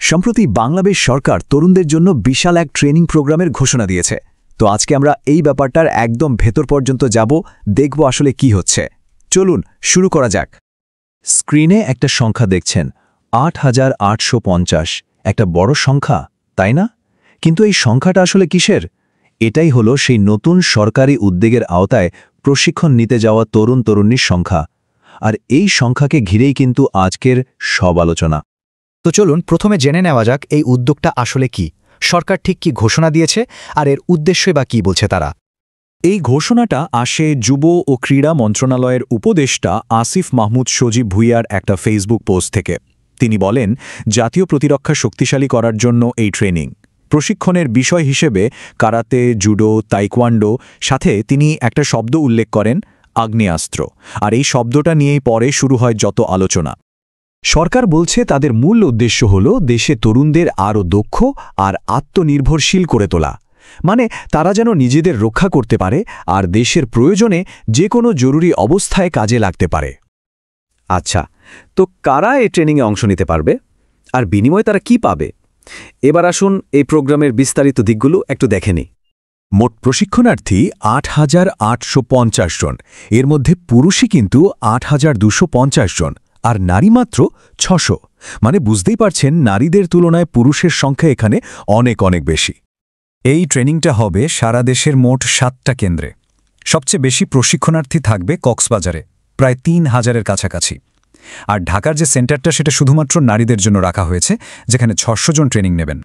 সম্প্রতি বাংলাদেশ সরকার তরুণদের জন্য বিশাল এক ট্রেনিং প্রোগ্রামের ঘোষণা দিয়েছে। তো আজকে আমরা এই ব্যাপারটার একদম ভেতর পর্যন্ত যাব, দেখব আসলে কি হচ্ছে। চলুন শুরু করা যাক। স্ক্রিনে একটা সংখ্যা দেখছেন, ৮,৮৫০। একটা বড় সংখ্যা, তাই না? কিন্তু এই সংখ্যাটা আসলে কিসের? এটাই হলো সেই নতুন সরকারি উদ্যোগের আওতায় প্রশিক্ষণ নিতে যাওয়া তরুণীর সংখ্যা। আর এই সংখ্যাকে ঘিরেই কিন্তু আজকের সব আলোচনা। তো চলুন প্রথমে জেনে নেওয়া যাক এই উদ্যোগটা আসলে কি, সরকার ঠিক কি ঘোষণা দিয়েছে আর এর উদ্দেশ্যই বা কি বলছে তারা। এই ঘোষণাটা আসে যুব ও ক্রীড়া মন্ত্রণালয়ের উপদেষ্টা আসিফ মাহমুদ সজীব ভুইয়ার একটা ফেসবুক পোস্ট থেকে। তিনি বলেন, জাতীয় প্রতিরক্ষা শক্তিশালী করার জন্য এই ট্রেনিং। প্রশিক্ষণের বিষয় হিসেবে কারাতে, জুডো, তাইকোয়ান্ডো, সাথে তিনি একটা শব্দ উল্লেখ করেন, আগ্নেয়াস্ত্র। আর এই শব্দটা নিয়েই পরে শুরু হয় যত আলোচনা। সরকার বলছে তাদের মূল উদ্দেশ্য হল দেশে তরুণদের আরও দক্ষ আর আত্মনির্ভরশীল করে তোলা। মানে তারা যেন নিজেদের রক্ষা করতে পারে আর দেশের প্রয়োজনে যে কোনো জরুরি অবস্থায় কাজে লাগতে পারে। আচ্ছা, তো কারা এই ট্রেনিংয়ে অংশ নিতে পারবে আর বিনিময়ে তারা কি পাবে? এবার আসুন এই প্রোগ্রামের বিস্তারিত দিকগুলো একটু দেখে নিই। মোট প্রশিক্ষণার্থী ৮,৮৫০ জন। এর মধ্যে পুরুষই কিন্তু ৮,২৫০ জন আর নারী মাত্র ৬০০। মানে বুঝতেই পারছেন, নারীদের তুলনায় পুরুষের সংখ্যা এখানে অনেক বেশি। এই ট্রেনিংটা হবে সারা দেশের মোট ৭টা কেন্দ্রে। সবচেয়ে বেশি প্রশিক্ষণার্থী থাকবে কক্সবাজারে, প্রায় ৩,০০০-এর কাছাকাছি। আর ঢাকার যে সেন্টারটা, সেটা শুধুমাত্র নারীদের জন্য রাখা হয়েছে, যেখানে ৬০০ জন ট্রেনিং নেবেন।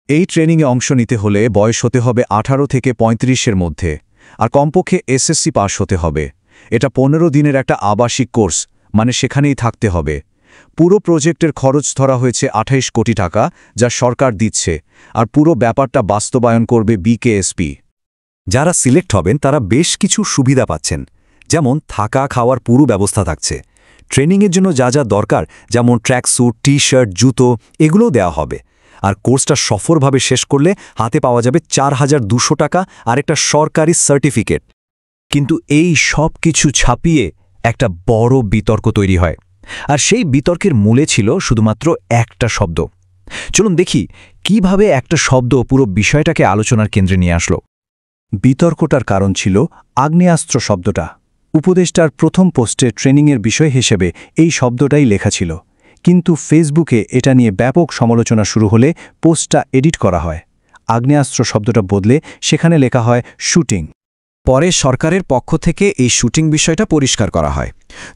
এই ট্রেনিংয়ে অংশ নিতে হলে বয়স হতে হবে ১৮ থেকে ৩৫-এর মধ্যে, আর কমপক্ষে এসএসসি পাস হতে হবে। এটা ১৫ দিনের একটা আবাসিক কোর্স, মানে সেখানেই থাকতে হবে। পুরো প্রজেক্টের খরচ ধরা হয়েছে ২৮ কোটি টাকা, যা সরকার দিচ্ছে। আর পুরো ব্যাপারটা বাস্তবায়ন করবে বিকেএসপি। যারা সিলেক্ট হবেন তারা বেশ কিছু সুবিধা পাচ্ছেন, যেমন থাকা খাওয়ার পুরো ব্যবস্থা থাকছে। ট্রেনিংয়ের জন্য যা যা দরকার, যেমন ট্র্যাকস্যুট, টি-শার্ট, জুতো, এগুলোও দেওয়া হবে। আর কোর্সটা সফলভাবে শেষ করলে হাতে পাওয়া যাবে ৪,২০০ টাকা আর একটা সরকারি সার্টিফিকেট। কিন্তু এই সব কিছু ছাপিয়ে একটা বড় বিতর্ক তৈরি হয়, আর সেই বিতর্কের মূলে ছিল শুধুমাত্র একটা শব্দ। চলুন দেখি কিভাবে একটা শব্দ পুরো বিষয়টাকে আলোচনার কেন্দ্রে নিয়ে আসলো। বিতর্কটার কারণ ছিল আগ্নেয়াস্ত্র শব্দটা। উপদেষ্টার প্রথম পোস্টে ট্রেনিংয়ের বিষয় হিসেবে এই শব্দটাই লেখা ছিল, কিন্তু ফেসবুকে এটা নিয়ে ব্যাপক সমালোচনা শুরু হলে পোস্টটা এডিট করা হয়। আগ্নেয়াস্ত্র শব্দটা বদলে সেখানে লেখা হয় শুটিং। পরে সরকারের পক্ষ থেকে এই শুটিং বিষয়টা পরিষ্কার করা হয়।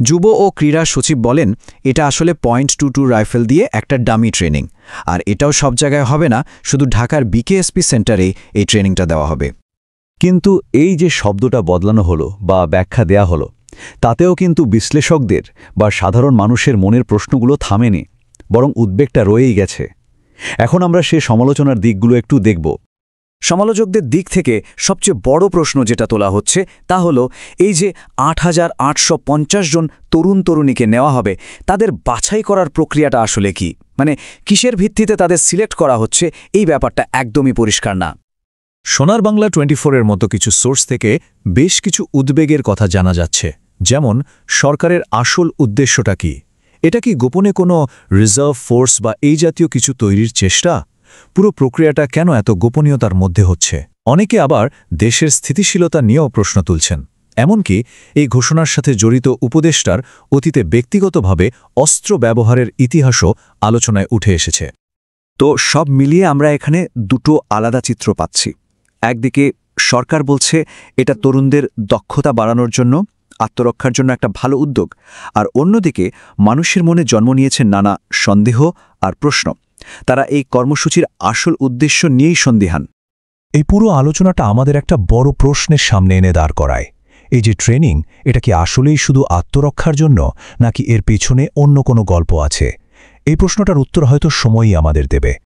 যুব ও ক্রীড়া সচিব বলেন, এটা আসলে .22 রাইফেল দিয়ে একটা ডামি ট্রেনিং। আর এটাও সব জায়গায় হবে না, শুধু ঢাকার বিকেএসপি সেন্টারে এই ট্রেনিংটা দেওয়া হবে। কিন্তু এই যে শব্দটা বদলানো হলো বা ব্যাখ্যা দেয়া হলো, তাতেও কিন্তু বিশ্লেষকদের বা সাধারণ মানুষের মনের প্রশ্নগুলো থামেনি, বরং উদ্বেগটা রয়েই গেছে। এখন আমরা সে সমালোচনার দিকগুলো একটু দেখব। সমালোচকদের দিক থেকে সবচেয়ে বড় প্রশ্ন যেটা তোলা হচ্ছে তা হলো, এই যে ৮,৮৫০ জন তরুণীকে নেওয়া হবে, তাদের বাছাই করার প্রক্রিয়াটা আসলে কি? মানে কিসের ভিত্তিতে তাদের সিলেক্ট করা হচ্ছে, এই ব্যাপারটা একদমই পরিষ্কার না। সোনার বাংলা 24-এর মতো কিছু সোর্স থেকে বেশ কিছু উদ্বেগের কথা জানা যাচ্ছে। যেমন, সরকারের আসল উদ্দেশ্যটা কি? এটা কি গোপনে কোনো রিজার্ভ ফোর্স বা এই জাতীয় কিছু তৈরির চেষ্টা? পুরো প্রক্রিয়াটা কেন এত গোপনীয়তার মধ্যে হচ্ছে? অনেকে আবার দেশের স্থিতিশীলতা নিয়েও প্রশ্ন তুলছেন। এমনকি এই ঘোষণার সাথে জড়িত উপদেষ্টার অতীতে ব্যক্তিগতভাবে অস্ত্র ব্যবহারের ইতিহাসও আলোচনায় উঠে এসেছে। তো সব মিলিয়ে আমরা এখানে দুটো আলাদা চিত্র পাচ্ছি। একদিকে সরকার বলছে এটা তরুণদের দক্ষতা বাড়ানোর জন্য, আত্মরক্ষার জন্য একটা ভালো উদ্যোগ। আর অন্যদিকে মানুষের মনে জন্ম নিয়েছে নানা সন্দেহ আর প্রশ্ন। তারা এই কর্মসূচির আসল উদ্দেশ্য নিয়েই সন্দিহান। এই পুরো আলোচনাটা আমাদের একটা বড় প্রশ্নের সামনে এনে দাঁড় করায়। এই যে ট্রেনিং, এটা কি আসলেই শুধু আত্মরক্ষার জন্য, নাকি এর পেছনে অন্য কোনো গল্প আছে? এই প্রশ্নটার উত্তর হয়তো সময়ই আমাদের দেবে।